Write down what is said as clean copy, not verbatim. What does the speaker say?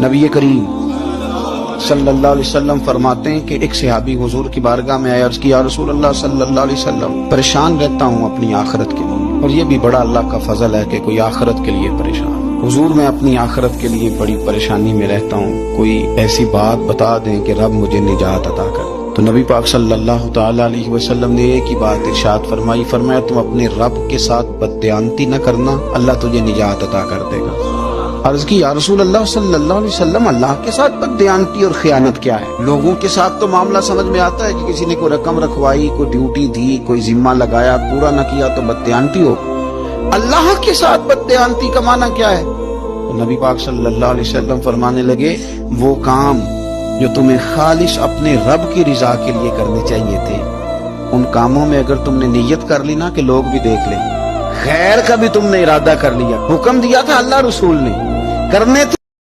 नबी करीम सल्लल्लाहु अलैहि वसल्लम फरमाते हैं कि एक सहाबी हुजूर की बारगाह में आया, अर्ज किया, रसूल अल्लाह सल्लल्लाहु अलैहि वसल्लम, परेशान रहता हूँ अपनी आखिरत के लिए, और ये भी बड़ा अल्लाह का फजल है कि कोई आखिरत के लिए परेशान। हुजूर मैं अपनी आखिरत के लिए बड़ी परेशानी में रहता हूँ, कोई ऐसी बात बता दें कि रब मुझे निजात अता करे। तो नबी पाक सल्लल्लाहु ताला अलैहि वसल्लम ने एक ही बात इरशाद फरमाई, फरमाया तुम अपने रब के साथ बददयानती न करना, अल्लाह तुझे निजात अता कर देगा। अर्ज की, या रसूल अल्लाह सल्लल्लाहु अलैहि वसल्लम, अल्लाह के साथ बददयानती और खयानत क्या है? लोगों के साथ तो मामला समझ में आता है कि किसी ने कोई रकम रखवाई, कोई ड्यूटी दी, कोई जिम्मा लगाया, पूरा न किया तो बददयानती हो। अल्लाह के साथ बददयानती का माना क्या है? तो नबी पाक सल्लल्लाहु अलैहि वसल्लम फरमाने लगे, वो काम जो तुम्हें खालिश अपने रब की रिजा के लिए करने चाहिए थे, उन कामों में अगर तुमने नीयत कर ली ना कि लोग भी देख लें, खैर का भी तुमने इरादा कर लिया, हुक्म दिया था अल्लाह रसूल ने, करने